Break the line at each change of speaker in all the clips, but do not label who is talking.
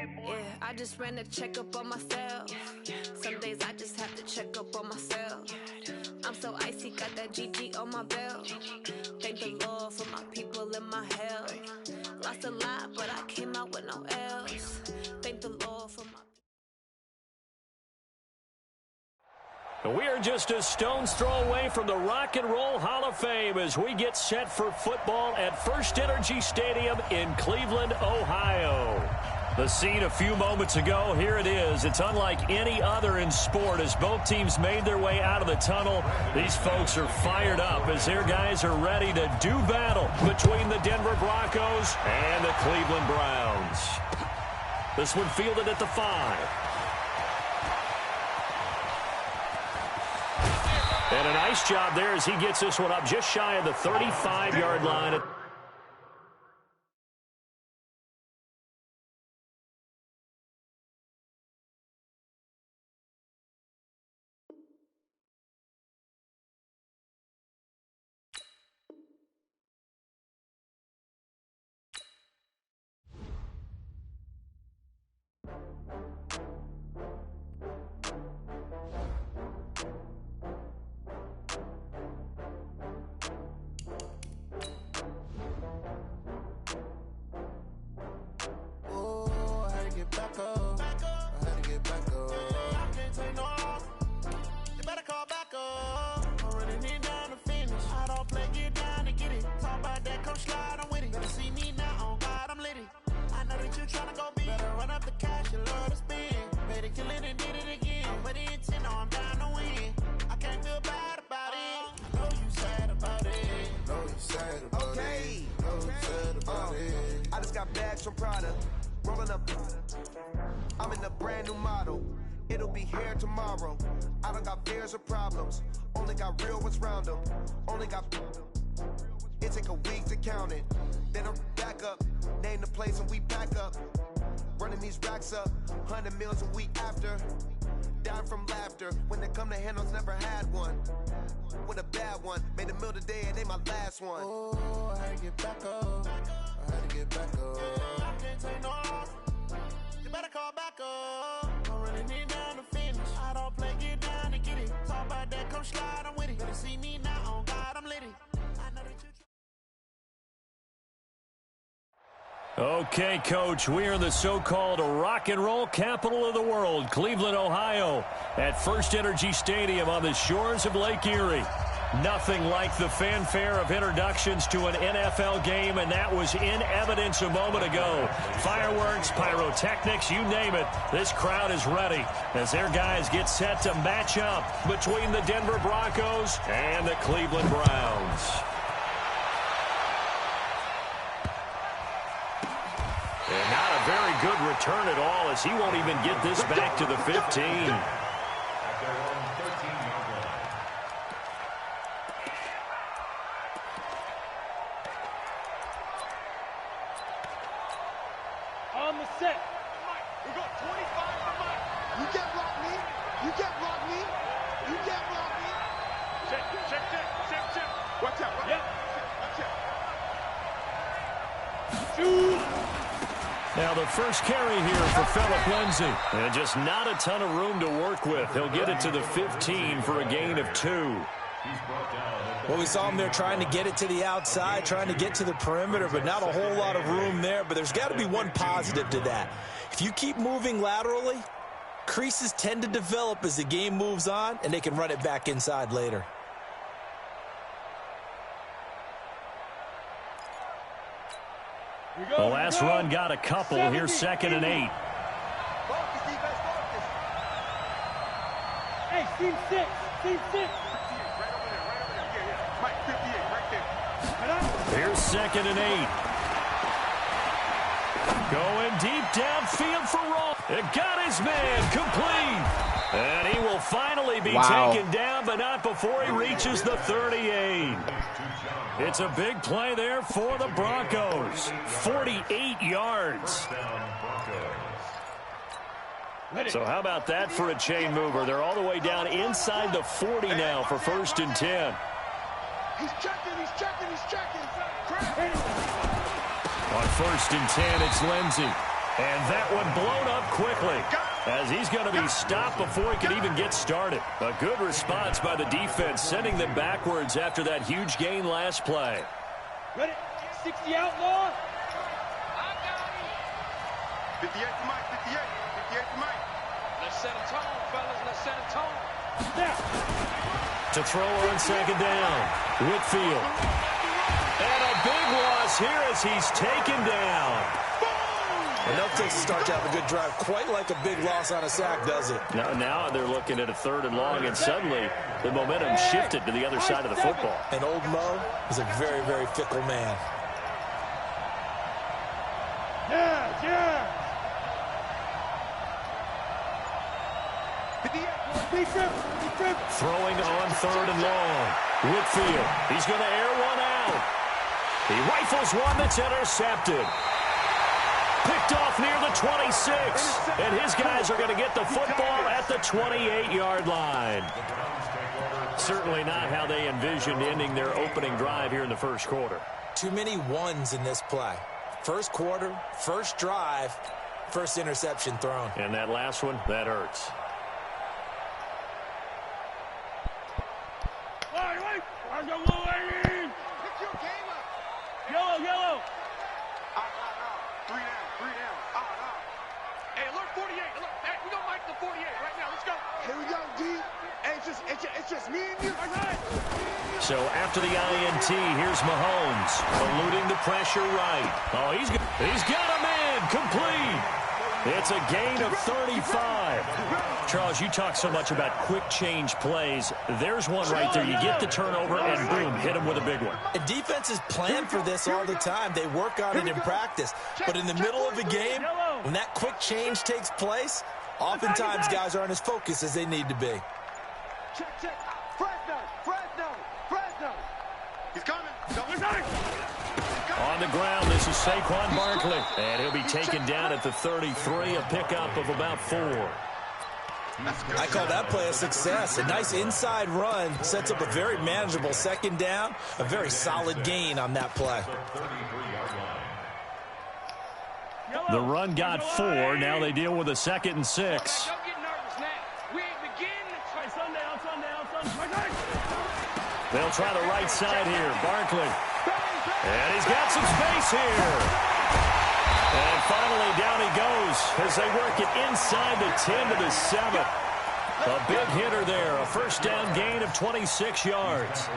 Yeah, I just ran a checkup on myself. Some days I just have to check up on myself. I'm so icy, got that GG on my belt. Thank the Lord for my people and my health. Lost a lot, but I came out with no else. Thank the Lord for my...
We are just a stone's throw away from the Rock and Roll Hall of Fame as we get set for football at First Energy Stadium in Cleveland, Ohio. The scene a few moments ago, here it is. It's unlike any other in sport as both teams made their way out of the tunnel. These folks are fired up as their guys are ready to do battle between the Denver Broncos and the Cleveland Browns. This one fielded at the 5. And a nice job there as he gets this one up just shy of the 35-yard line.
I just got bags from Prada, rolling up. I'm in a brand new model. It'll be here tomorrow. I don't got fears or problems. Only got real ones round them. Only got. It take a week to count it. Then I'm back up. Name the place and we back up. Running these racks up. 100 meals a week after. Dying from laughter. When it come to handles, never had one. With a bad one. Made a meal today and they my last one. Oh, I had to get back up. I had to get back up. I can't take no loss. You better call back up. I'm running it down to finish. I don't play, get down to get it. Talk about that, come slide, I'm with it. Better see me now, on God, I'm litty. I know that you...
Okay, Coach, we are in the so-called rock and roll capital of the world, Cleveland, Ohio, at First Energy Stadium on the shores of Lake Erie. Nothing like the fanfare of introductions to an NFL game, and that was in evidence a moment ago. Fireworks, pyrotechnics, you name it. This crowd is ready as their guys get set to match up between the Denver Broncos and the Cleveland Browns. And not a very good return at all as he won't even get this back to the 15.
On the set. Mike, we got 25 for Mike. You can't block me. You can't block me. You can't block me. Check. Watch out. Yep. Watch out. Shoot.
Now the first carry here for Phillip Lindsay. And just not a ton of room to work with. He'll get it to the 15 for a gain of 2.
Well, we saw him there trying to get it to the outside, trying to get to the perimeter, but not a whole lot of room there. But there's got to be one positive to that. If you keep moving laterally, creases tend to develop as the game moves on, and they can run it back inside later.
The last run got a couple. Here's 2nd and 8.
Hey, team 6.
Here's 2nd and 8. Going deep downfield for Roll. It got his man complete. And he will finally be taken down, but not before he reaches the 38. It's a big play there for the Broncos. 48 yards. So how about that for a chain mover? They're all the way down inside the 40 now for 1st and 10.
He's checking.
On 1st and 10, it's Lindsay. And that one blown up quickly, as he's going to be stopped before he can even get started. A good response by the defense, sending them backwards after that huge gain last play.
Ready? 60 outlaw.
58 to Mike, 58 to Mike.
Let's set a tone, fellas. Let's set a tone. Now.
To throw on second down, Whitfield. And a big loss here as he's taken down.
And that takes a start to have a good drive. Quite like a big loss on a sack, does it?
Now they're looking at a 3rd and long, and suddenly the momentum shifted to the other side of the football.
And old Mo is a very, very fickle man.
Yeah.
Throwing on 3rd and long. Whitfield, he's going to air one out. He rifles one that's intercepted. Picked off near the 26. And his guys are going to get the football at the 28-yard line. Certainly not how they envisioned ending their opening drive here in the first quarter.
Too many ones in this play. First quarter, first drive, first interception thrown.
And that last one, that hurts.
Yellow.
Three down. Hey, alert 48. Alert. Hey, we gonna mic the 48 right now. Let's go.
Here we go, D. Hey, it's just me and you.
So after the INT, here's Mahomes, eluding the pressure right. Oh, he's got a man complete. It's a gain of 35. Charles, you talk so much about quick change plays. There's one right there. You get the turnover, and boom, hit him with a big one.
And defenses plan for this all the time. They work on it in practice. But in the middle of the game, when that quick change takes place, oftentimes guys aren't as focused as they need to be.
Check. Fresno.
He's coming.
On the ground, this is Saquon Barkley. And he'll be taken down at the 33, a pickup of about 4.
I call that play a success. A nice inside run sets up a very manageable second down. A very solid gain on that play.
The run got 4. Now they deal with a 2nd and 6.
Don't get nervous now. We ain't beginning. Sundown.
They'll try the right side here. Barkley. And he's got some space here. And finally down he goes as they work it inside the 10 to the 7. A big hitter there. A first down gain of 26 yards.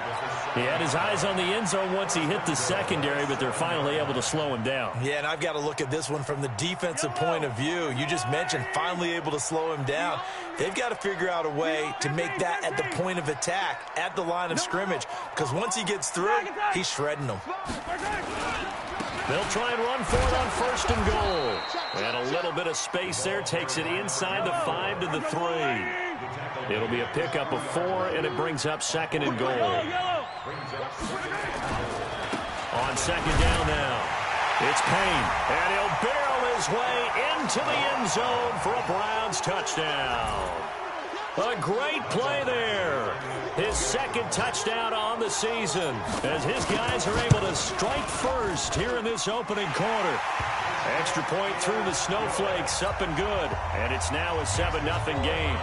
He had his eyes on the end zone once he hit the secondary, but they're finally able to slow him down.
Yeah, and I've got to look at this one from the defensive point of view. You just mentioned finally able to slow him down. They've got to figure out a way to make that at the point of attack, at the line of scrimmage, because once he gets through, he's shredding them.
They'll try and run for it on 1st and goal. And a little bit of space there takes it inside the 5 to the 3. It'll be a pickup of 4, and it brings up 2nd and goal. On 2nd down now, it's Payne, and he'll barrel his way into the end zone for a Browns touchdown. A great play there. His 2nd touchdown on the season as his guys are able to strike first here in this opening quarter. Extra point through the snowflakes, up and good, and it's now a 7-0 game.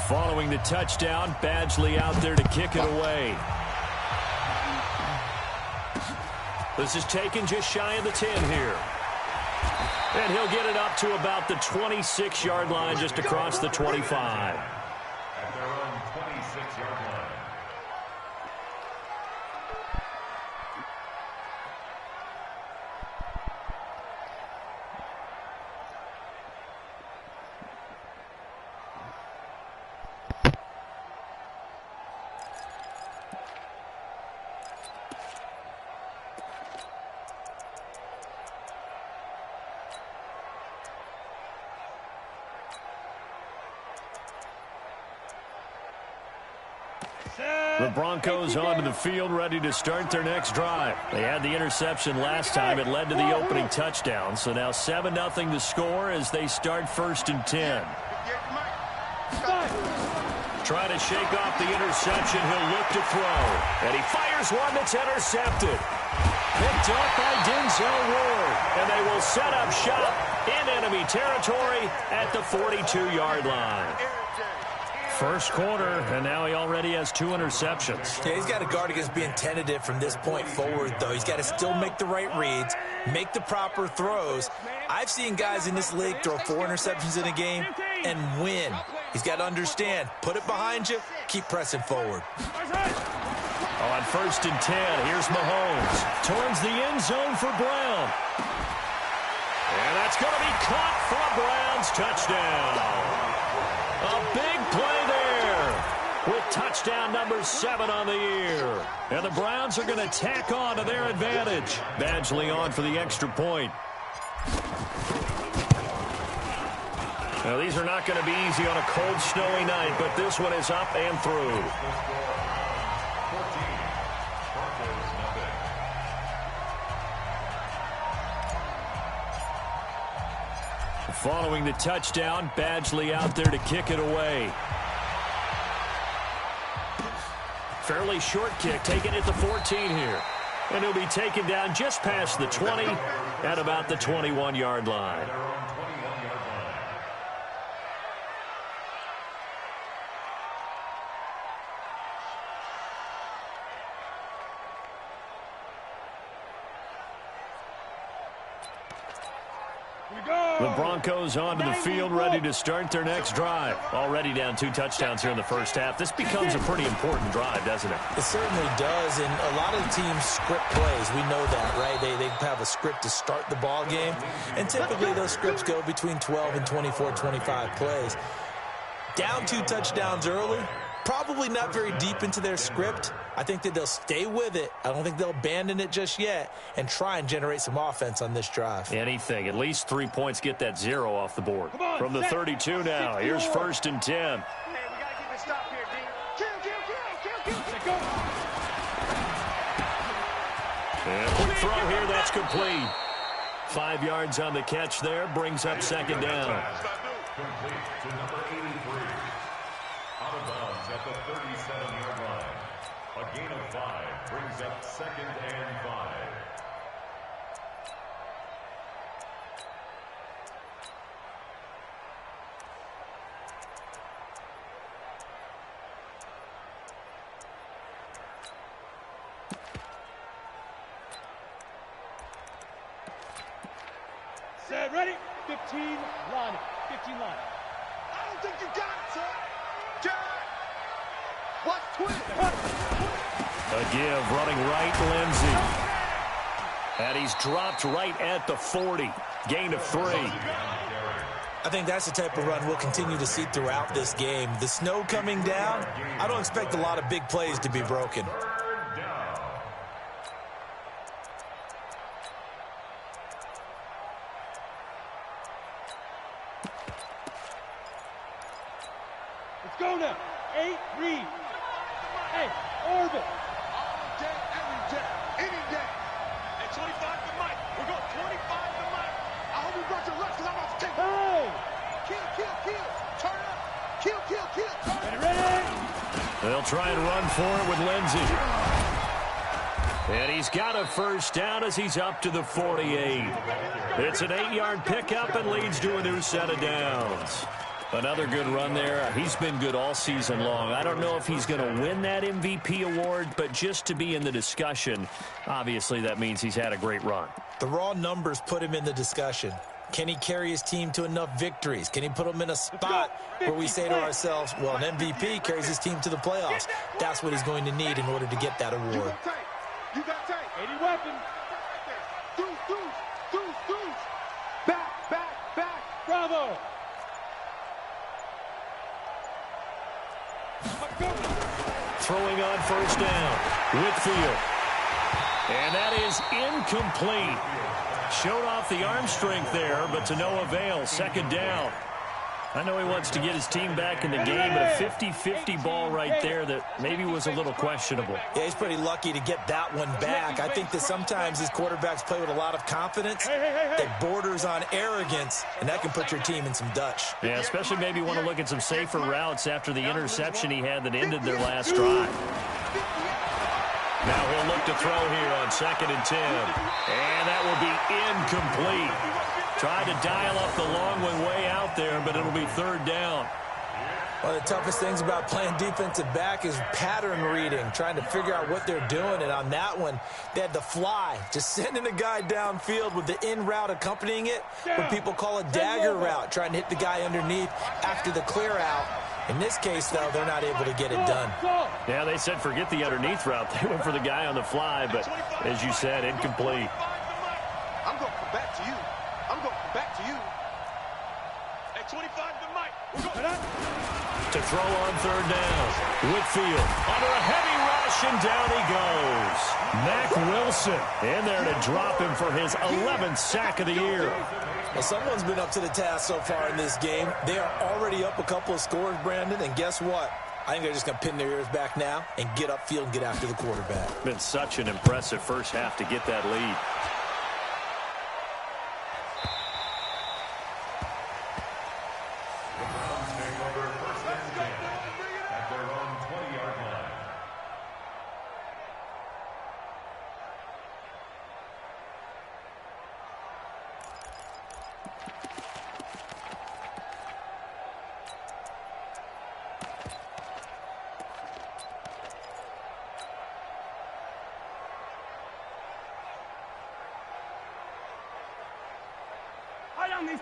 Following the touchdown, Badgley out there to kick it away. This is taken just shy of the 10 here. And he'll get it up to about the 26-yard line, just across the 25.
At their own 26-yard line.
The Broncos onto the field, ready to start their next drive. They had the interception last time. It led to the opening touchdown. So now 7-0 to score as they start 1st and 10. try to shake off the interception. He'll look to throw. And he fires one that's intercepted. Picked up by Denzel Ward. And they will set up shop in enemy territory at the 42-yard line. First quarter, and now he already has 2 interceptions.
Yeah, he's got to guard against being tentative from this point forward, though. He's got to still make the right reads, make the proper throws. I've seen guys in this league throw 4 interceptions in a game and win. He's got to understand, put it behind you, keep pressing forward.
On 1st and 10, here's Mahomes. Towards the end zone for Brown. And that's going to be caught for a Browns touchdown. A big play there with touchdown number 7 on the year. And the Browns are going to tack on to their advantage. Badgley on for the extra point. Now, these are not going to be easy on a cold, snowy night, but this one is up and through. Following the touchdown, Badgley out there to kick it away. Fairly short kick, taken at the 14 here. And he'll be taken down just past the 20 at about the 21-yard line. The Broncos onto the field, ready to start their next drive. Already down 2 touchdowns here in the first half. This becomes a pretty important drive, doesn't it?
It certainly does, and a lot of the teams script plays. We know that, right? They have a script to start the ball game, and typically those scripts go between 12 and 24, 25 plays. Down 2 touchdowns early, probably not very deep into their script. I think that they'll stay with it. I don't think they'll abandon it just yet and try and generate some offense on this drive.
Anything. At least 3 points, get that 0 off the board. From the 32 now, here's 1st and 10.
Hey, we got to keep it stopped here, D. Kill.
And quick throw here, that's complete. 5 yards on the catch there, brings up 2nd down.
Complete to number 83. Out of bounds at the 37-yard line. A gain of 5 brings up 2nd and 5.
Set, ready? 15 line. 15 line.
I don't think you got it, son. What's twist?
A give, running right, Lindsey. And he's dropped right at the 40. Gain of 3.
I think that's the type of run we'll continue to see throughout this game. The snow coming down, I don't expect a lot of big plays to be broken.
Let's go now. 8, read. Hey, orbit.
All day, every day, any day. Hey, 25 to Mike. We're going 25 to Mike. I hope you brought your lunch because I'm about to take it.
Hey.
Kill. Turn up. Kill. Turn up.
Ready?
They'll try and run for it with Lindsey. And he's got a first down as he's up to the 48. It's an 8-yard pickup and leads to a new set of downs. Another good run there. He's been good all season long. I don't know if he's going to win that MVP award, but just to be in the discussion, obviously that means he's had a great run.
The raw numbers put him in the discussion. Can he carry his team to enough victories? Can he put them in a spot where we say to ourselves, well, an MVP carries his team to the playoffs. That's what he's going to need in order to get that award.
You got tape.
80 weapon.
Deuce. Back.
Bravo.
Throwing on first down. Whitfield. And that is incomplete. Showed off the arm strength there, but to no avail. 2nd down. I know he wants to get his team back in the game, but a 50-50 ball right there that maybe was a little questionable.
Yeah, he's pretty lucky to get that one back. I think that sometimes these quarterbacks play with a lot of confidence that borders on arrogance, and that can put your team in some Dutch.
Yeah, especially maybe want to look at some safer routes after the interception he had that ended their last drive. Now he'll look to throw here on 2nd and 10. And that will be incomplete. Tried to dial up the long one way out there, but it'll be 3rd down.
One of the toughest things about playing defensive back is pattern reading, trying to figure out what they're doing. And on that one, they had the fly, just sending a guy downfield with the in route accompanying it, what people call a dagger route, trying to hit the guy underneath after the clear out. In this case, though, they're not able to get it done.
Yeah, they said forget the underneath route. They went for the guy on the fly, but as you said, incomplete.
I'm going to come back to you. I'm going to come back to you. At 25 to Mike. We're going
to throw on 3rd down. Whitfield under a heavy rush, and down he goes. Mack Wilson in there to drop him for his 11th sack of the year.
Well, someone's been up to the task so far in this game. They are already up a couple of scores, Brandon, and guess what? I think they're just going to pin their ears back now and get upfield and get after the quarterback.
Been such an impressive first half to get that lead.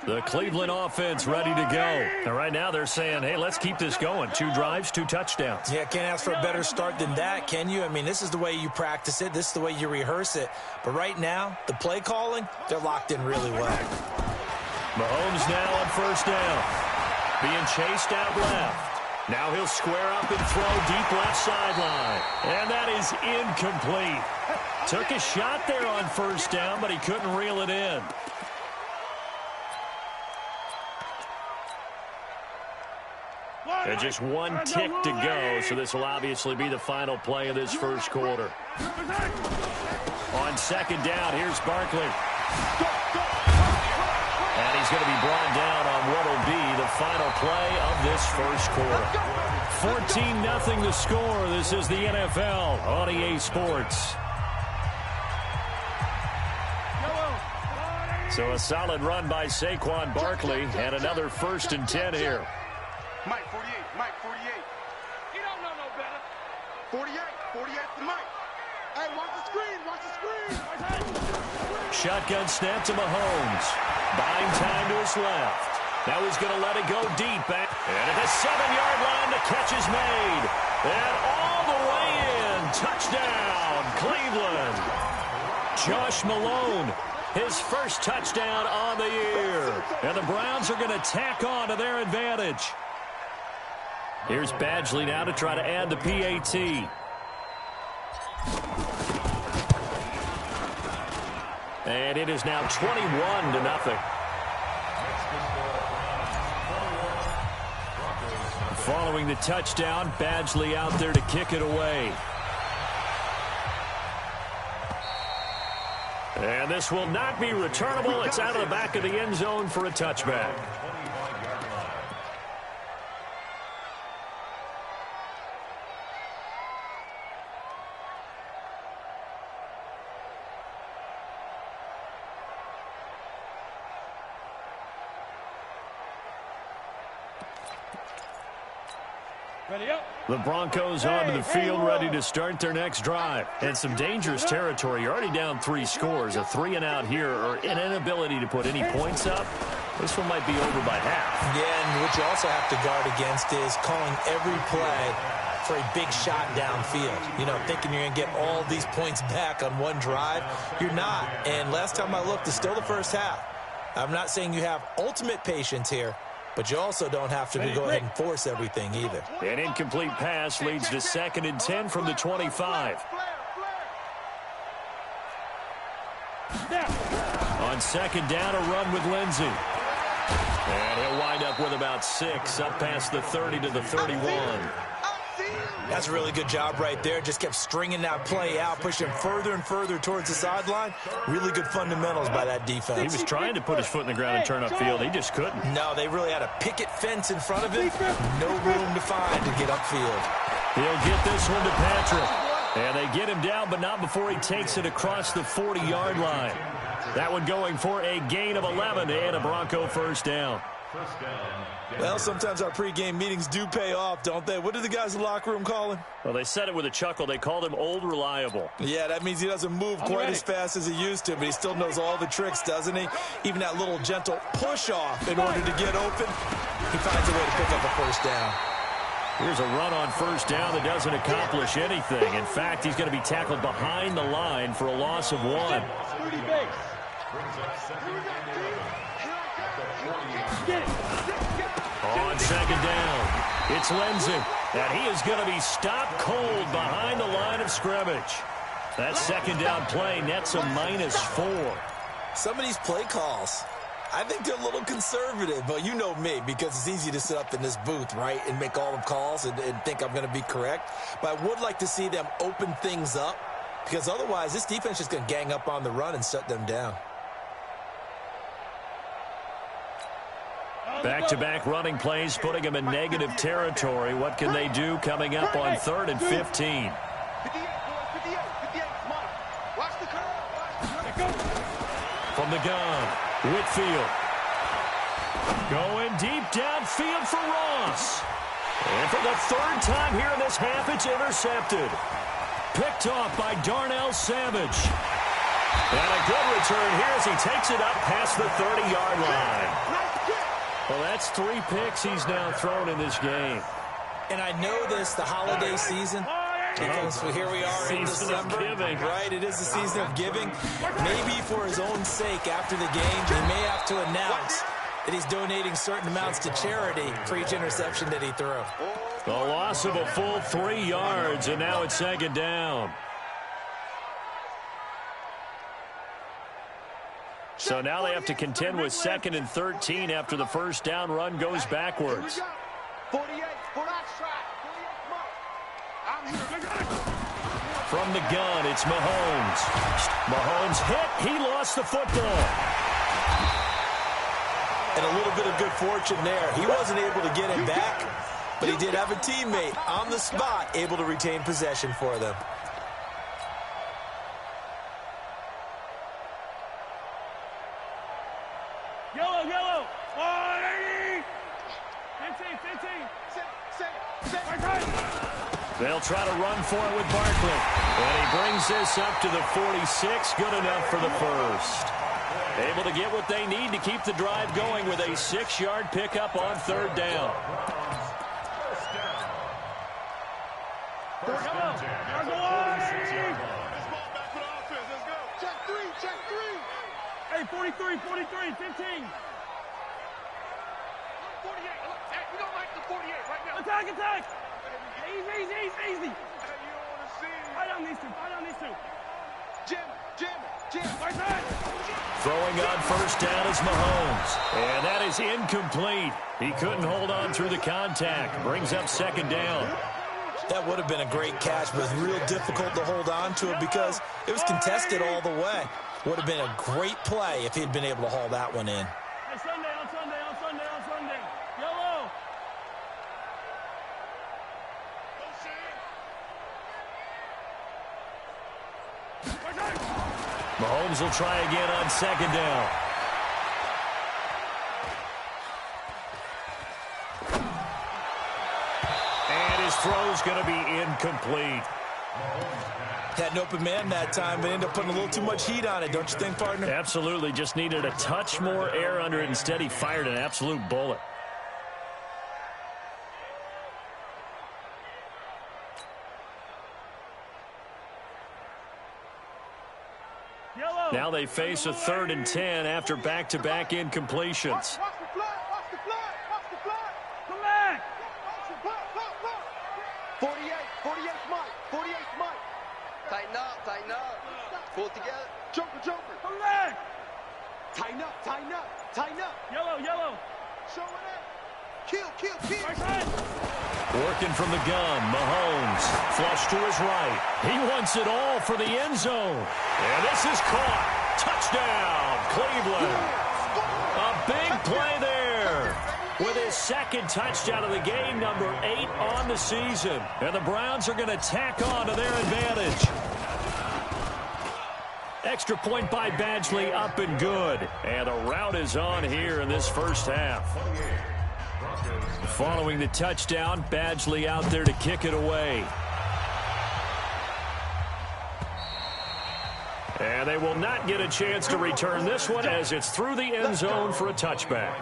The Cleveland offense ready to go. And right now they're saying, hey, let's keep this going. 2 drives, 2 touchdowns.
Yeah, can't ask for a better start than that, can you? I mean, this is the way you practice it. This is the way you rehearse it. But right now, the play calling, they're locked in really well.
Mahomes now on 1st down. Being chased out left. Now he'll square up and throw deep left sideline. And that is incomplete. Took a shot there on 1st down, but he couldn't reel it in. And just 1 tick to go, so this will obviously be the final play of this first quarter. On 2nd down, here's Barkley. And he's going to be brought down on what will be the final play of this first quarter. 14-0 the score. This is the NFL on EA Sports. So a solid run by Saquon Barkley, and another 1st and 10 here.
Mike 48, Mike 48. You don't know no better. 48 to Mike. Hey, watch the screen.
Shotgun snap to Mahomes. Buying time to his left. Now he's going to let it go deep. And at the 7-yard line, the catch is made. And all the way in. Touchdown, Cleveland. Josh Malone, his first touchdown on the year. And the Browns are going to tack on to their advantage. Here's Badgley now to try to add the PAT. And it is now 21-0. Following the touchdown, Badgley out there to kick it away. And this will not be returnable. It's out of the back of the end zone for a touchback. The Broncos onto the field, ready to start their next drive. And some dangerous territory. You're already down 3 scores. A 3-and-out here, or an inability to put any points up. This one might be over by half.
Yeah, and what you also have to guard against is calling every play for a big shot downfield. You know, thinking you're going to get all these points back on one drive. You're not. And last time I looked, it's still the first half. I'm not saying you have ultimate patience here, but you also don't have to go ahead and force everything either.
An incomplete pass leads to 2nd and 10 from the 25. On 2nd down, a run with Lindsey. And he'll wind up with about 6, up past the 30 to the 31.
That's a really good job right there. Just kept stringing that play out, pushing further and further towards the sideline. Really good fundamentals by that defense.
He was trying to put his foot in the ground and turn upfield. He just couldn't.
No, they really had a picket fence in front of him. No room to find to get upfield.
He'll get this one to Patrick. And they get him down, but not before he takes it across the 40-yard line. That one going for a gain of 11 and a Bronco first down.
Well, sometimes our pregame meetings do pay off, don't they? What did the guys in the locker room call him?
Well, they said it with a chuckle. They called him Old Reliable.
Yeah, that means he doesn't move quite as fast as he used to, but he still knows all the tricks, doesn't he? Even that little gentle push-off in order to get open, he finds a way to pick up a first down.
Here's a run on first down that doesn't accomplish anything. In fact, he's going to be tackled behind the line for a loss of 1. On second down, it's Lindsey, and he is going to be stopped cold behind the line of scrimmage. That second down play nets a -4.
Some of these play calls, I think they're a little conservative, but you know me, because it's easy to sit up in this booth, right, and make all the calls and think I'm going to be correct. But I would like to see them open things up, because otherwise this defense is going to gang up on the run and shut them down.
Back-to-back running plays, putting them in negative territory. What can they do coming up on 3rd and 15? From the gun, Whitfield. Going deep downfield for Ross. And for the 3rd time here in this half, it's intercepted. Picked off by Darnell Savage. And a good return here as he takes it up past the 30-yard line. Well, that's 3 picks he's now thrown in this game.
And I know this, the holiday season, because here we are in December, right? It is the season of giving. Maybe for his own sake, after the game, he may have to announce that he's donating certain amounts to charity for each interception that he threw.
The loss of a full 3 yards, and now it's second down. So now they have to contend with 2nd and 13 after the first down run goes backwards.
48,
From the gun, it's Mahomes. Mahomes hit. He lost the football.
And a little bit of good fortune there. He wasn't able to get him back, but he did have a teammate on the spot able to retain possession for them.
Yellow. 15.
They'll try to run for it with Barkley. And he brings this up to the 46. Good enough for the first. Able to get what they need to keep the drive going with a 6-yard pickup on 3rd down.
Hey, 43, 15.
48. Hey, we don't like the 48 right now.
Attack. Easy.
Hey, you don't want to see.
Fight on these two.
Jim.
Throwing on first down is Mahomes. And that is incomplete. He couldn't hold on through the contact. Brings up second down.
That would have been a great catch, but it was real difficult to hold on to it because it was contested all the way. Would have been a great play if he'd been able to haul that one in.
Hey, Sunday. Yellow.
Mahomes will try again on second down. And his throw's going to be incomplete.
Had an open man that time, but ended up putting a little too much heat on it, don't you think, partner?
Absolutely. Just needed a touch more air under it. Instead, he fired an absolute bullet.
Yellow.
Now they face a 3rd and 10 after back-to-back incompletions.
Watch the flag.
Come back.
48 Mike.
Tighten up. Pull together.
Joker.
Come back.
Tighten up.
Yellow.
Working from the gun, Mahomes. Flush to his right. He wants it all for the end zone. And this is caught. Touchdown, Cleveland. A big play there. With his second touchdown of the game, number 8 on the season. And the Browns are going to tack on to their advantage. Extra point by Badgley, up and good. And a rout is on here in this first half. Following the touchdown, Badgley out there to kick it away. And they will not get a chance to return this one as it's through the end zone for a touchback.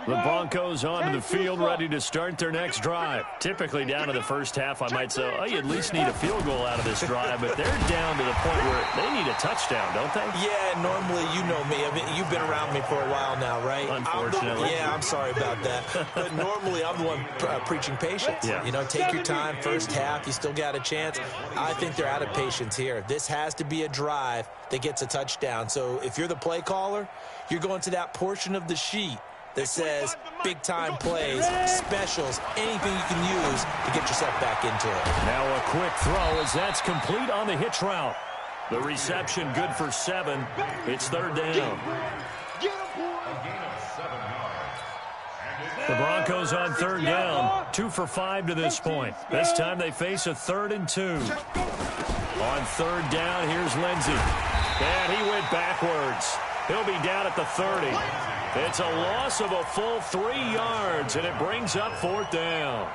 The Broncos onto the field, ready to start their next drive. Typically down to the first half, I might say, oh, you at least need a field goal out of this drive, but they're down to the point where they need a touchdown, don't they?
Yeah, normally, you know me. I mean, you've been around me for a while now, right?
Unfortunately.
I'm sorry about that. But normally, I'm the one preaching patience.
Yeah.
You know, take your time, first half, you still got a chance. I think they're out of patience here. This has to be a drive that gets a touchdown. So if you're the play caller, you're going to that portion of the sheet that says big-time plays, specials, anything you can use to get yourself back into it.
Now a quick throw as that's complete on the hitch route. The reception good for 7. It's third down. The Broncos on third down. 2 for 5 to this point. This time they face a 3rd and 2. On third down, here's Lindsey. And he went backwards. He'll be down at the 30. It's a loss of a full 3 yards, and it brings up 4th down.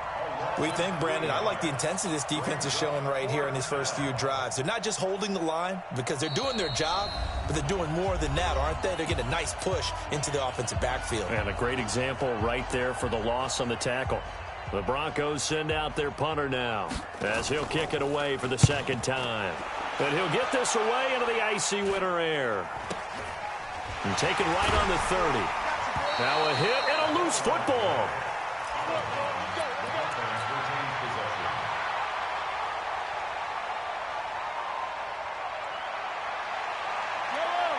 We think, Brandon, I like the intensity this defense is showing right here in these first few drives. They're not just holding the line because they're doing their job, but they're doing more than that, aren't they? They're getting a nice push into the offensive backfield.
And a great example right there for the loss on the tackle. The Broncos send out their punter now as he'll kick it away for the second time. And he'll get this away into the icy winter air. And taken right on the 30. Now a hit and a loose football.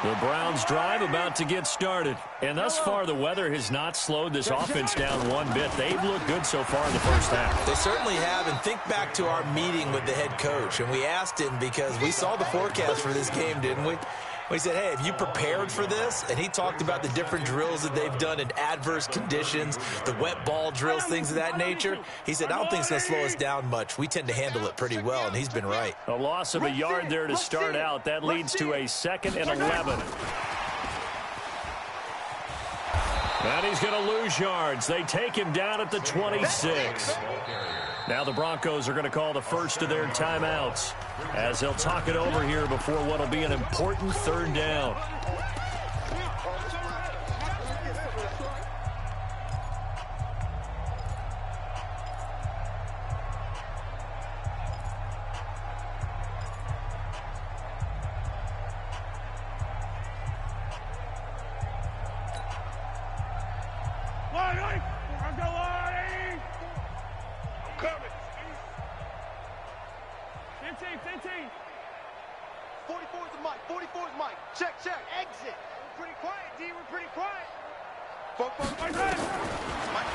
The Browns drive about to get started. And thus far, the weather has not slowed this offense down one bit. They've looked good so far in the first half.
They certainly have. And think back to our meeting with the head coach. And we asked him because we saw the forecast for this game, didn't we? We said, hey, have you prepared for this? And he talked about the different drills that they've done in adverse conditions, the wet ball drills, things of that nature. He said, I don't think it's going to slow us down much. We tend to handle it pretty well, and he's been right.
A loss of a yard there to start out. That leads to a 2nd and 11. And he's going to lose yards. They take him down at the 26. Now the Broncos are going to call the first of their timeouts as they'll talk it over here before what will be an important 3rd down.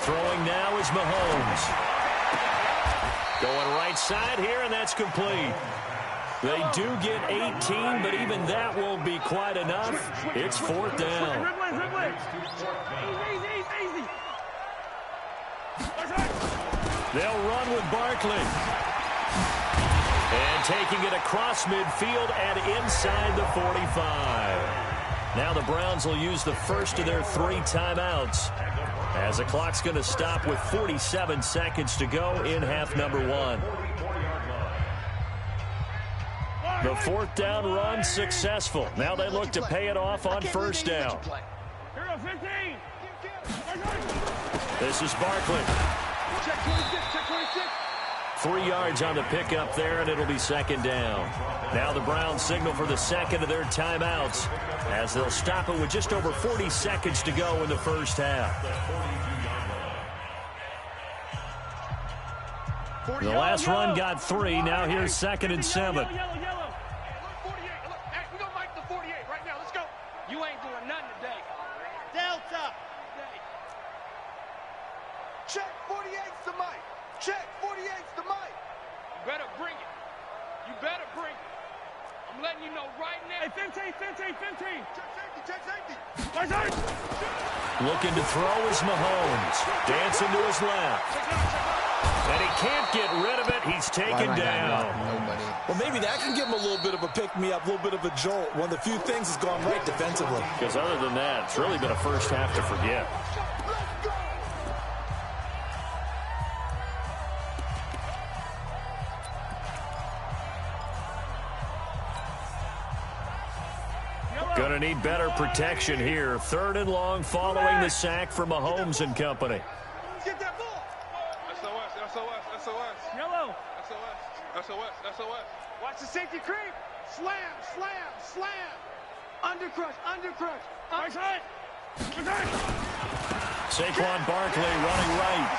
Throwing now is Mahomes. Going right side here, and that's complete. They do get 18, but even that won't be quite enough. It's 4th down. They'll run with Barkley. And taking it across midfield and inside the 45. Now the Browns will use the first of their 3 timeouts as the clock's going to stop with 47 seconds to go in half number 1. The 4th down run successful. Now they look to pay it off on 1st down. This is Barkley. 3 yards on the pickup there, and it'll be 2nd down. Now the Browns signal for the 2nd of their timeouts as they'll stop it with just over 40 seconds to go in the first half. The last run got 3. Now here's 2nd and 7.
You better bring it. I'm letting you know right now. Hey, 15. Check safety.
Looking to throw is Mahomes. Dancing to his left. And he can't get rid of it. He's taken down.
Well, maybe that can give him a little bit of a pick-me-up, a little bit of a jolt. One of the few things that's gone right defensively.
Because other than that, it's really been a first half to forget. Gonna need better protection here. 3rd and long following the sack for Mahomes and company.
Get that ball. SOS. Yellow. SOS. Watch the safety creep. Slam. Undercrush.
Saquon Barkley running right.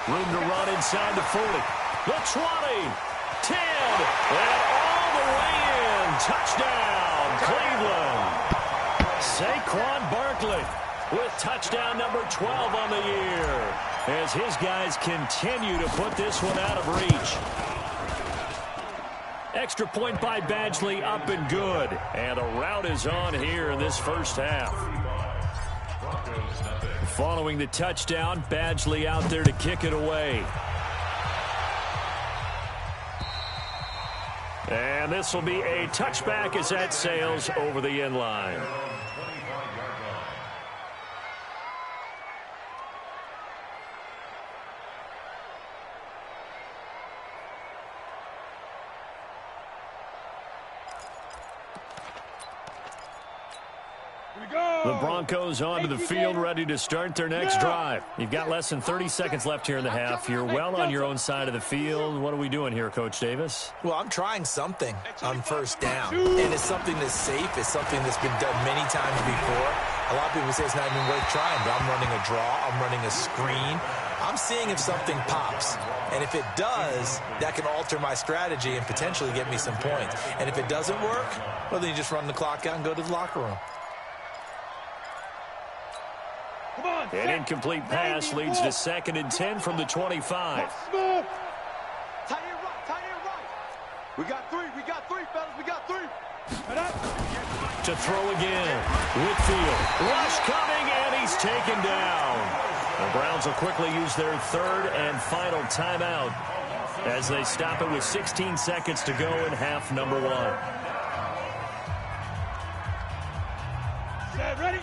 Room to run inside the 40. The 20. 10. And all the way in. Touchdown, Cleveland. Saquon Barkley with touchdown number 12 on the year as his guys continue to put this one out of reach. Extra point by Badgley, up and good. And a rout is on here in this first half. Following the touchdown, Badgley out there to kick it away. And this will be a touchback as that sails over the end line. The Broncos onto the field, ready to start their next drive. You've got less than 30 seconds left here in the half. You're well on your own side of the field. What are we doing here, Coach Davis?
Well, I'm trying something on first down. And it's something that's safe. It's something that's been done many times before. A lot of people say it's not even worth trying, but I'm running a draw. I'm running a screen. I'm seeing if something pops. And if it does, that can alter my strategy and potentially get me some points. And if it doesn't work, well, then you just run the clock out and go to the locker room.
An incomplete pass leads to 2nd and 10 from the 25.
Tight end right. We got three, fellas. We got three.
To throw again. Whitfield. Rush coming, and he's taken down. The Browns will quickly use their 3rd and final timeout as they stop it with 16 seconds to go in half number 1.
Set, ready?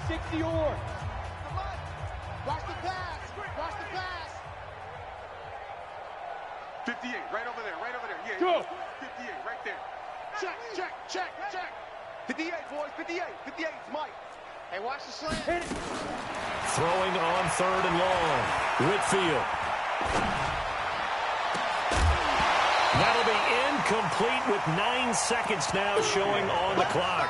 60 or. Watch the pass. 58, right over there. Yeah. Go. 58, right there. Check. 58, boys. 58. 58's Mike. Hey, watch the slant. Hit it.
Throwing on 3rd and long. Whitfield. That'll be incomplete with 9 seconds now showing on the clock.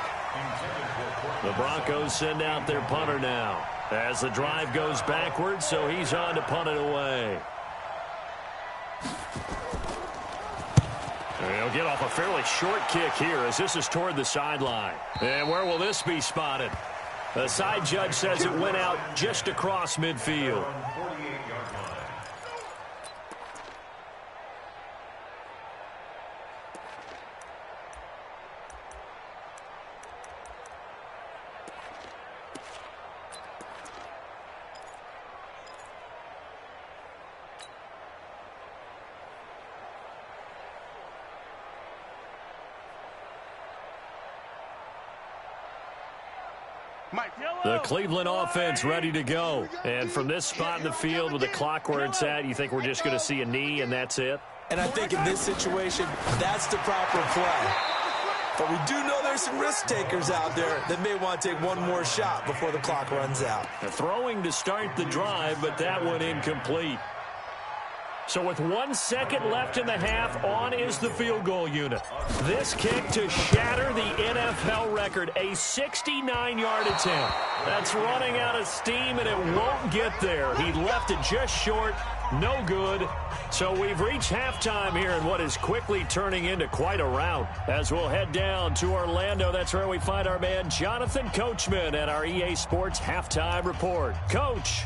The Broncos send out their punter now as the drive goes backwards, so he's on to punt it away. He'll get off a fairly short kick here as this is toward the sideline. And where will this be spotted? The side judge says it went out just across midfield. The Cleveland offense ready to go. And from this spot in the field with the clock where it's at, you think we're just going to see a knee and that's it?
And I think in this situation, that's the proper play. But we do know there's some risk takers out there that may want to take one more shot before the clock runs out.
They're throwing to start the drive, but that one incomplete. So with 1 second left in the half, on is the field goal unit. This kick to shatter the NFL record, a 69-yard attempt. That's running out of steam, and it won't get there. He left it just short, no good. So we've reached halftime here in what is quickly turning into quite a rout. As we'll head down to Orlando, that's where we find our man Jonathan Coachman at our EA Sports Halftime Report. Coach.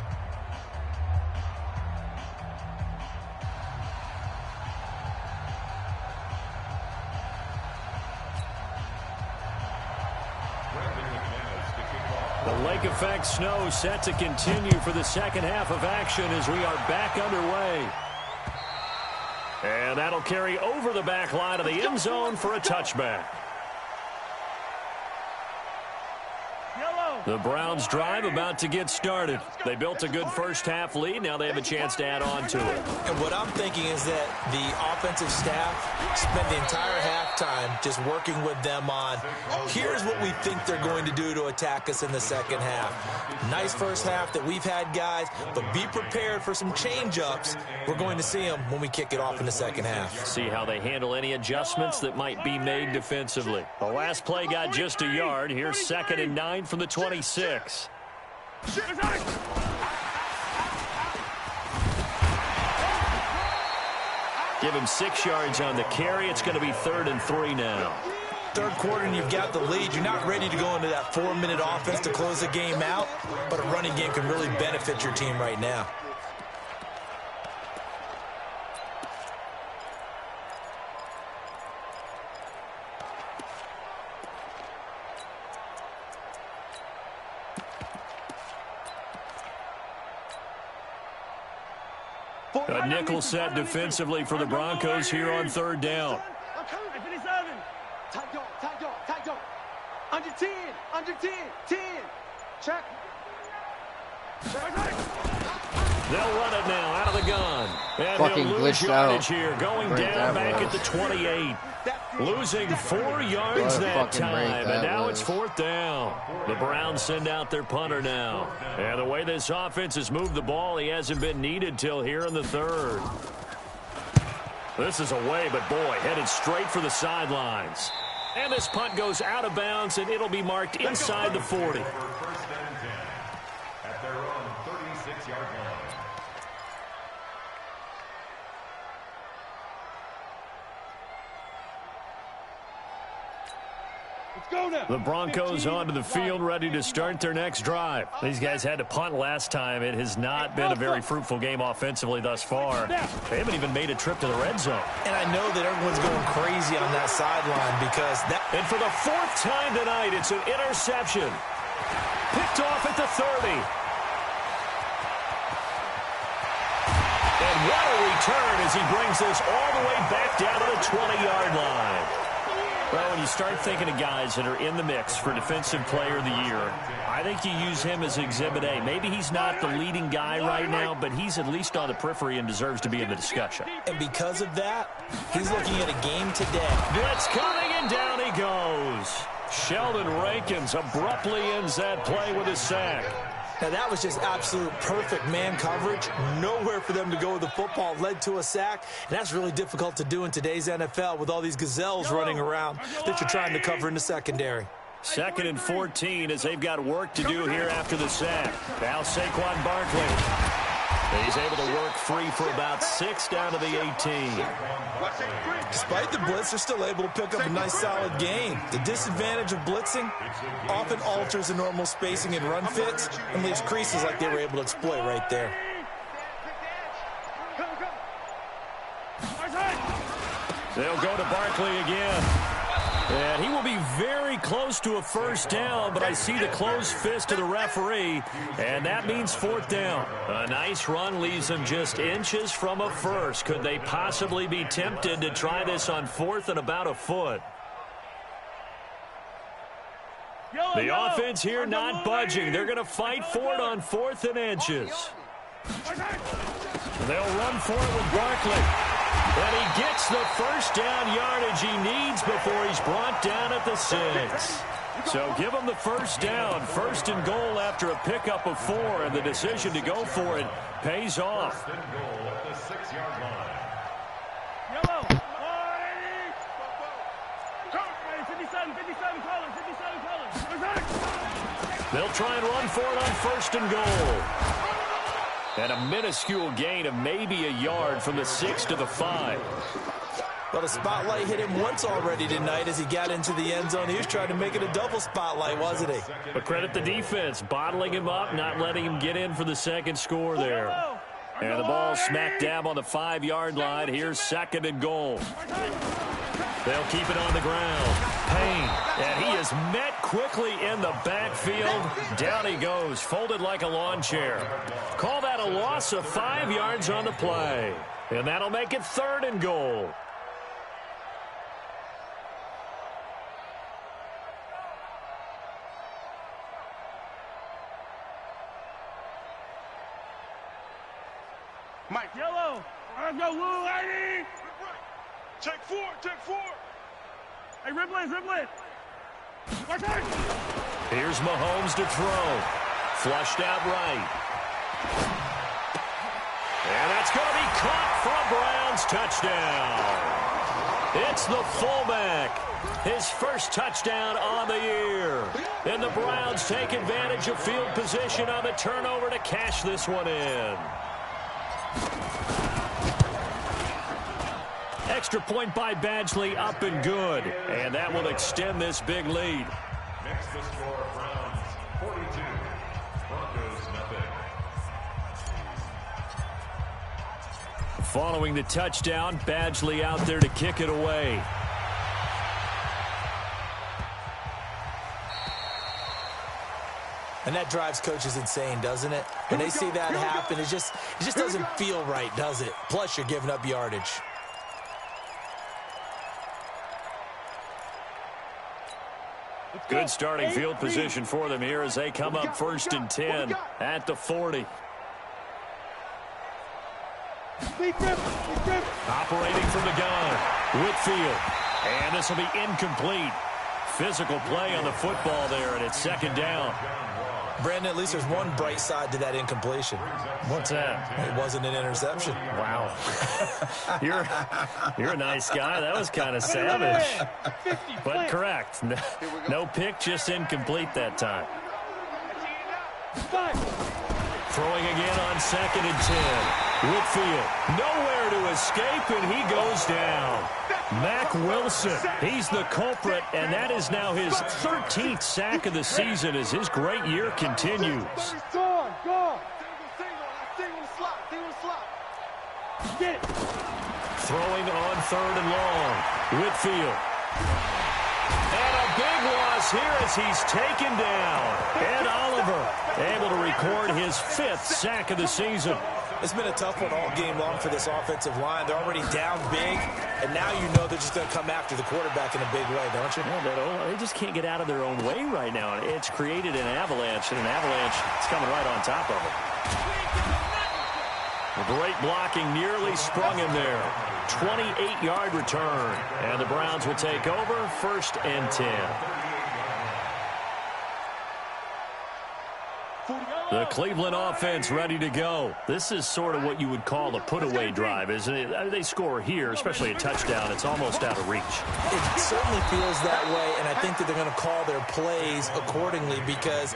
lake effect snow set to continue for the second half of action as we are back underway. And that'll carry over the back line of the end zone for a touchback. The Browns' drive about to get started. They built a good first-half lead. Now they have a chance to add on to it.
And what I'm thinking is that the offensive staff spent the entire halftime just working with them on, here's what we think they're going to do to attack us in the second half. Nice first half that we've had, guys, but be prepared for some change-ups. We're going to see them when we kick it off in the second half.
See how they handle any adjustments that might be made defensively. The last play got just a yard. Here's 2nd and 9 from the 26. Give him 6 yards on the carry. It's going to be 3rd and 3 now.
Third quarter and you've got the lead. You're not ready to go into that 4-minute offense to close the game out, but a running game can really benefit your team right now.
A nickel set defensively for the Broncos here on 3rd down.
Tight dog. Under 10, 10. Check.
They'll run it now out of the gun. And
Fucking
he'll lose
glitched
yardage
out.
here. Going down back at the 28. Losing 4 yards that time, and now it's 4th down. The Browns send out their punter now. And the way this offense has moved the ball, he hasn't been needed till here in the 3rd. This is away, but boy, headed straight for the sidelines. And this punt goes out of bounds, and it'll be marked inside the 40.
At their own 36-yard line.
The Broncos onto the field, ready to start their next drive. These guys had to punt last time. It has not been a very fruitful game offensively thus far. They haven't even made a trip to the red zone.
And I know that everyone's going crazy on that sideline because that...
And for the 4th time tonight, it's an interception. Picked off at the 30. And what a return as he brings this all the way back down to the 20-yard line. Well, when you start thinking of guys that are in the mix for Defensive Player of the Year, I think you use him as Exhibit A. Maybe he's not the leading guy right now, but he's at least on the periphery and deserves to be in the discussion.
And because of that, he's looking at a game today.
Blitz coming, and down he goes. Sheldon Rankins abruptly ends that play with a sack.
Now, that was just absolute perfect man coverage. Nowhere for them to go with the football. Led to a sack. And that's really difficult to do in today's NFL with all these gazelles running around that you're trying to cover in the secondary.
2nd and 14 as they've got work to do here after the sack. Now Saquon Barkley. He's able to work free for about 6 down to the 18.
Despite the blitz, they're still able to pick up a nice solid gain. The disadvantage of blitzing often alters the normal spacing and run fits and leaves creases like they were able to exploit right there.
They'll go to Barkley again. And he will be very close to a 1st down, but I see the closed fist of the referee, and that means 4th down. A nice run leaves them just inches from a first. Could they possibly be tempted to try this on 4th and about a foot? The offense here not budging. They're going to fight for it on 4th and inches. They'll run for it with Barkley. And he gets the 1st down yardage he needs before he's brought down at the 6. So give him the 1st down. 1st and goal after a pickup of 4, and the decision to go for it pays off.
1st and goal at the 6-yard line.
Yellow. 57 colors.
They'll try and run for it on 1st and goal. And a minuscule gain of maybe a yard from the 6 to the 5.
Well, the spotlight hit him once already tonight as he got into the end zone. He was trying to make it a double spotlight, wasn't he?
But credit the defense, bottling him up, not letting him get in for the 2nd score there. And the ball smack dab on the 5-yard line. Here's 2nd and goal. They'll keep it on the ground. Payne, and he is met quickly in the backfield. Down he goes, folded like a lawn chair. Call that a loss of 5 yards on the play. And that'll make it 3rd and goal.
Mike. Yellow. Let's go, Lou, lady. Check 4, check 4. Hey, Riblin.
Here's Mahomes to throw. Flushed out right. And that's going to be caught for a Browns touchdown. It's the fullback. His first touchdown on the year. And the Browns take advantage of field position on the turnover to cash this one in. Extra point by Badgley, up and good. And that will extend this big lead.
Next the score, Browns 42, Broncos nothing.
Following the touchdown, Badgley out there to kick it away.
And that drives coaches insane, doesn't it? When they see that happen, it just doesn't feel right, does it? Plus, you're giving up yardage.
Good starting field position for them here as they come up 1st and 10 at the 40. Operating from the gun, Whitfield. And this will be incomplete. Physical play on the football there, and it's 2nd down.
Brandon, at least there's one bright side to that incompletion.
What's that?
It wasn't an interception.
Wow. You're a nice guy. That was kind of savage. But correct. No pick, just incomplete that time. Throwing again on 2nd and 10. Whitfield, nowhere to escape, and he goes down. Mack Wilson, he's the culprit, and that is now his 13th sack of the season as his great year continues. Throwing on 3rd and long. Whitfield. And a big loss here as he's taken down. Ed Oliver able to record his 5th sack of the season.
It's been a tough one all game long for this offensive line. They're already down big, and now you know they're just going to come after the quarterback in a big way, don't you?
Yeah, they just can't get out of their own way right now. It's created an avalanche, and an avalanche is coming right on top of it. The great blocking nearly sprung him there. 28-yard return, and the Browns will take over 1st and 10. The Cleveland offense ready to go. This is sort of what you would call a put-away drive, isn't it? They score here, especially a touchdown. It's almost out of reach.
It certainly feels that way, and I think that they're going to call their plays accordingly because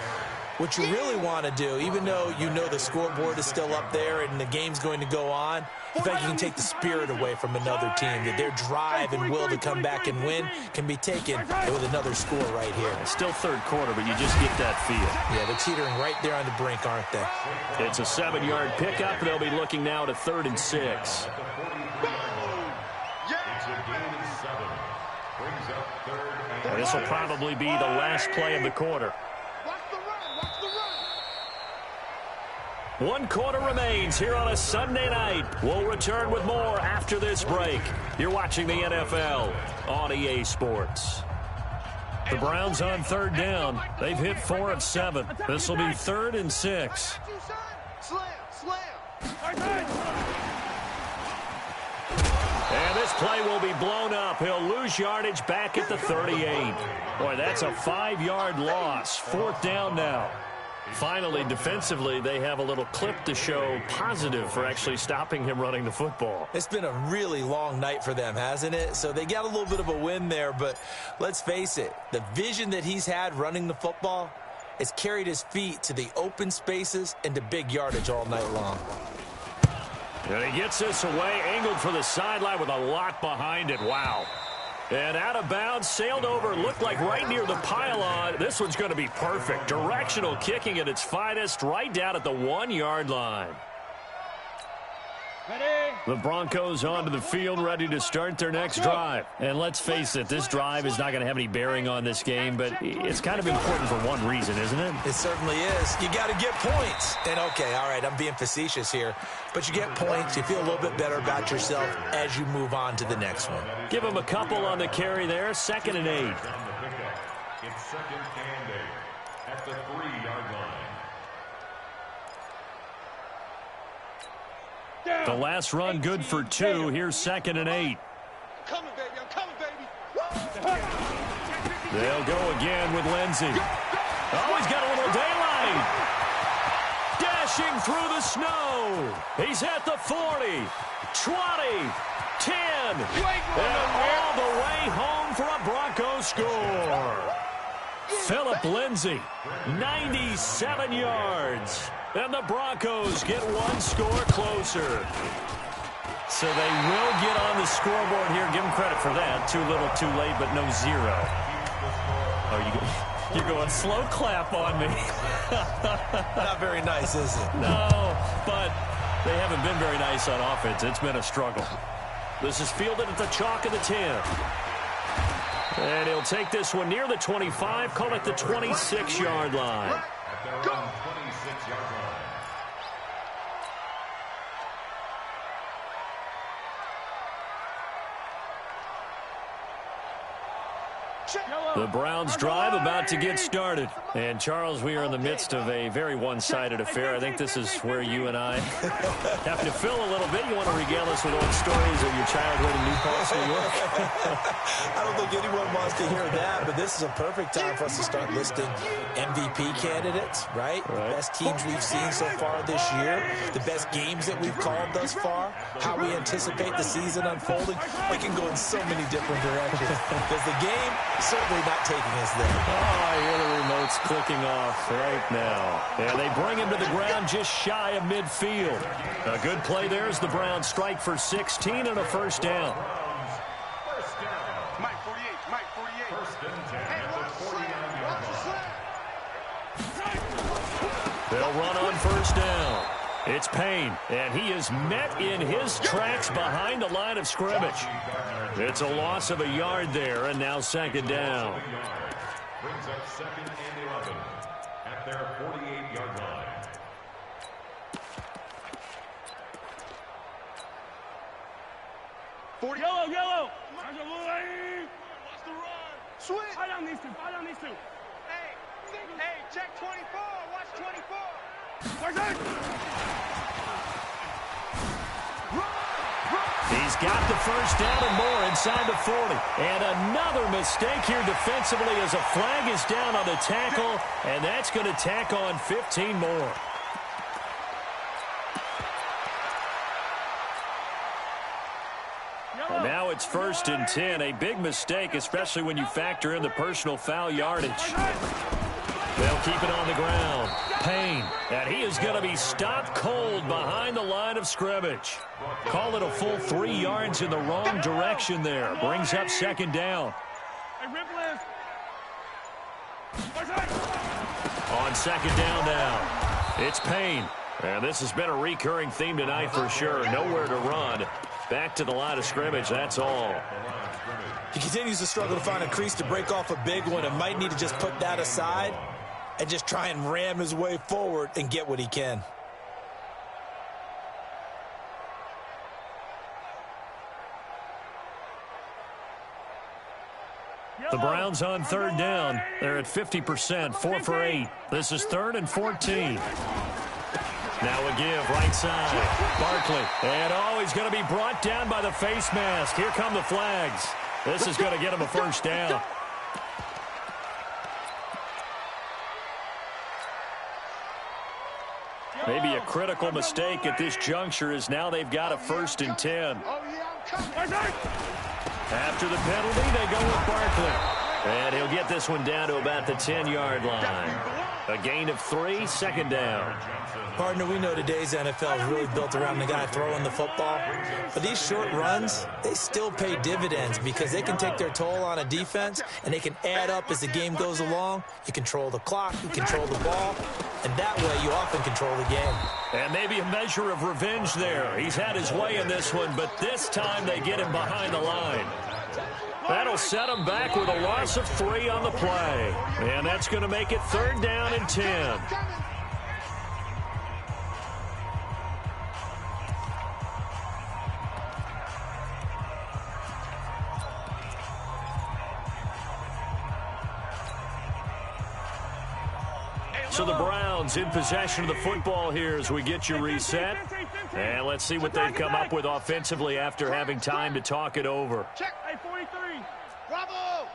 what you really want to do, even though you know the scoreboard is still up there and the game's going to go on, in fact, you can take the spirit away from another team, that their drive and will to come back and win can be taken with another score right here.
It's still 3rd quarter, but you just get that feel.
Yeah, they're teetering right there on the brink, aren't they?
It's a 7-yard pickup. They'll be looking now to 3rd and 6. This will probably be the last play of the quarter. 1 quarter remains here on a Sunday night. We'll return with more after this break. You're watching the NFL on EA Sports. The Browns on 3rd down. They've hit 4 of 7. This will be 3rd and 6. And this play will be blown up. He'll lose yardage back at the 38. Boy, that's a 5-yard loss. 4th down now. Finally, defensively, they have a little clip to show positive for actually stopping him running the football.
It's been a really long night for them, hasn't it? So they got a little bit of a win there, but let's face it, the vision that he's had running the football has carried his feet to the open spaces and to big yardage all night long.
And he gets this away, angled for the sideline with a lot behind it. Wow. And out of bounds, sailed over, looked like right near the pylon. This one's going to be perfect. Directional kicking at its finest, right down at the 1-yard line. The Broncos onto the field, ready to start their next drive. And let's face it, this drive is not going to have any bearing on this game, but it's kind of important for one reason, isn't it?
It certainly is. You got to get points. And, okay, all right, I'm being facetious here, but you get points. You feel a little bit better about yourself as you move on to the next one.
Give them a couple on the carry there, 2nd and 8.
It's 2nd and 8 at the 3-yard line.
The last run good for 2. Here's 2nd and 8.
I'm coming, baby. I'm coming, baby.
They'll go again with Lindsey. Oh, he's got a little daylight. Dashing through the snow. He's at the 40, 20, 10, and all the way home for a Broncos score. Philip Lindsey, 97 yards. And the Broncos get one score closer. So they will get on the scoreboard here. Give them credit for that. Too little, too late, but no 0. Oh, you're going slow clap on me.
Not very nice, is it?
No, but they haven't been very nice on offense. It's been a struggle. This is fielded at the chalk of the 10. And he'll take this one near the 25, call it the 26-yard line.
At their own 26-yard line.
The Browns drive about to get started. And, Charles, we are in the midst of a very one-sided affair. I think this is where you and I have to fill a little bit. You want to regale us with old stories of your childhood in New Paltz, New York?
I don't think anyone wants to hear that, but this is a perfect time for us to start listing MVP candidates, right? The best teams we've seen so far this year, the best games that we've called thus far, how we anticipate the season unfolding. We can go in so many different directions because the game is certainly not taking us there.
Oh, I hear the remote's clicking off right now. And they bring him to the ground just shy of midfield. A good play there as the Browns strike for 16 and a first down.
Mike 48, Mike 48.
First and 10 at the 49-yard line.
They'll run on first down. It's Payne, and he is met in his tracks behind the line of scrimmage. It's a loss of a yard there, and now 2nd down.
Brings up 2nd and 11 at their 48-yard line.
Yellow. Watch the run.
Switch.
Fight on these two.
Hey, check 24. Watch 24.
He's got the first down and more inside the 40. And another mistake here defensively as a flag is down on the tackle, and that's going to tack on 15 more. And now it's 1st and 10. A big mistake, especially when you factor in the personal foul yardage. They'll keep it on the ground. Payne, and he is going to be stopped cold behind the line of scrimmage. Call it a full 3 yards in the wrong direction there. Brings up 2nd down. On 2nd down now, it's Payne. And this has been a recurring theme tonight for sure. Nowhere to run. Back to the line of scrimmage, that's all.
He continues to struggle to find a crease to break off a big one and might need to just put that aside and just try and ram his way forward and get what he can.
The Browns on 3rd down. They're at 50%, 4 for 8. This is 3rd and 14. Now a give, right side. Barkley. And he's going to be brought down by the face mask. Here come the flags. This is going to get him a first down. Maybe a critical mistake at this juncture as now they've got a 1st and 10. After the penalty, they go with Barkley. And he'll get this one down to about the 10-yard line. A gain of 3, second down.
Partner, we know today's NFL is really built around the guy throwing the football. But these short runs, they still pay dividends because they can take their toll on a defense, and they can add up as the game goes along. You control the clock, you control the ball, and that way you often control the game.
And maybe a measure of revenge there. He's had his way in this one, but this time they get him behind the line. That'll set him back with a loss of 3 on the play. And that's going to make it 3rd down and 10. So the Browns in possession of the football here as we get you reset. And let's see what they've come up with offensively after having time to talk it over.
Check. Hey, 43. Bravo.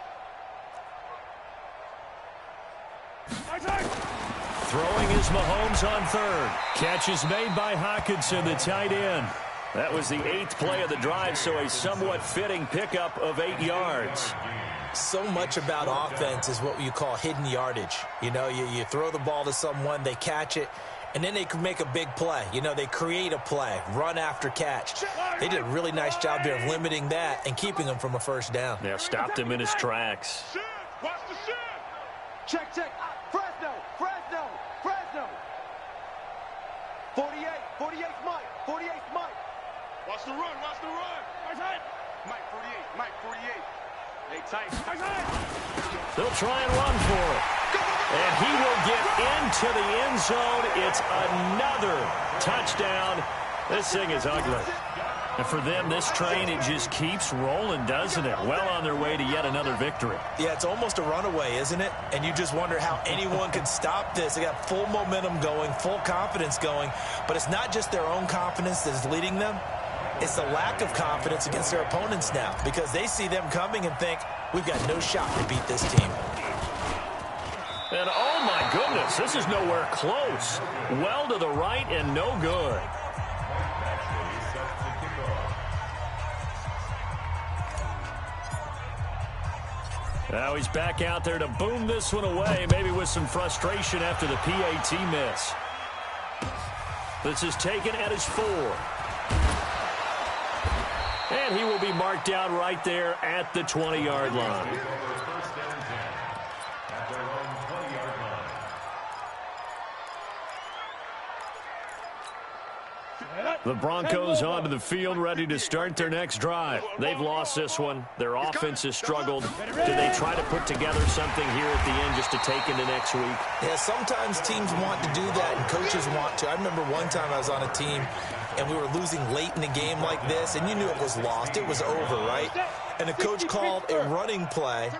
Throwing is Mahomes on 3rd. Catch is made by Hockenson, the tight end. That was the 8th play of the drive, so a somewhat fitting pickup of 8 yards.
So much about offense is what you call hidden yardage. You know, you throw the ball to someone, they catch it, and then they can make a big play. You know, they create a play, run after catch. They did a really nice job there of limiting that and keeping him from a first down.
Yeah, stopped him in his tracks.
Watch the shit. Check, check. Fresno. 48's Mike. 48's Mike. Watch the run. Mike 48. Hey, tight.
They'll try and run for it. And he will get into the end zone. It's another touchdown. This thing is ugly. And for them, this train, it just keeps rolling, doesn't it? Well on their way to yet another victory.
Yeah, it's almost a runaway, isn't it? And you just wonder how anyone can stop this. They got full momentum going, full confidence going. But it's not just their own confidence that's leading them. It's the lack of confidence against their opponents now because they see them coming and think, we've got no shot to beat this team.
And oh my goodness, this is nowhere close. Well to the right and no good. Now he's back out there to boom this one away, maybe with some frustration after the PAT miss. This is taken at his 4. And he will be marked down right there at the 20-yard line. The Broncos onto the field, ready to start their next drive. They've lost this one. Their offense has struggled. Do they try to put together something here at the end just to take into next week?
Yeah, sometimes teams want to do that and coaches want to. I remember one time I was on a team and we were losing late in the game like this, and you knew it was lost. It was over, right? And the coach called a running play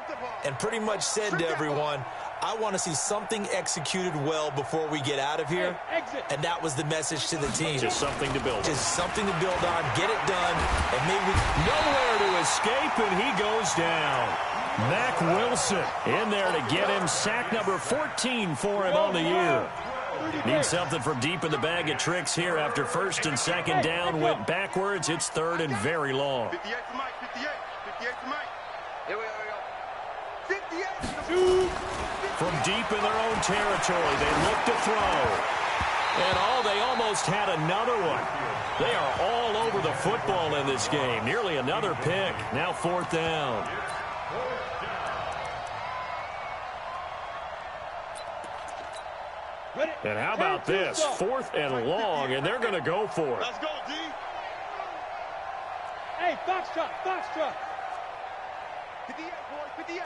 and pretty much said to everyone, I want to see something executed well before we get out of here. And that was the message to the team.
Just something to build.
Just something to build on, get it done, and maybe
nowhere to escape, and he goes down. Mack Wilson in there to get him sack number 14 for him on the year. Needs something from deep in the bag of tricks here after 1st and 2nd down went backwards. It's 3rd and very long.
58 for Mike. 58 for Mike.
Here we go.
58.
From deep in their own territory, they look to throw. And they almost had another one. They are all over the football in this game. Nearly another pick. Now 4th down. And how about this? 4th and long, and they're going to go for it.
Let's go, D.
Hey, Foxtrot.
58, boy, 58.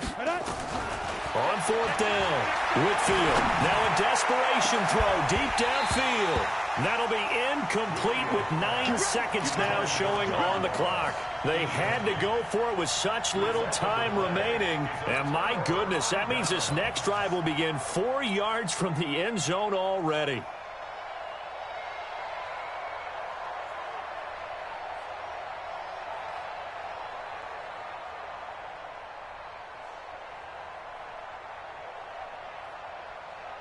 On 4th down, Whitfield. Now a desperation throw deep downfield. That'll be incomplete with 9 seconds now showing on the clock. They had to go for it with such little time remaining. And my goodness, that means this next drive will begin 4 yards from the end zone already.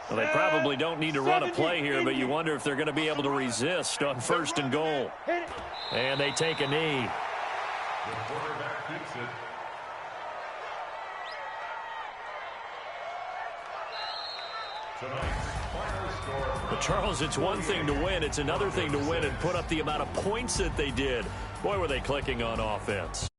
Well, they probably don't need to run a play here, but you wonder if they're going to be able to resist on 1st and goal. And they take a knee.
The quarterback keeps it.
But Charles, it's one thing to win. It's another thing to win and put up the amount of points that they did. Boy, were they clicking on offense.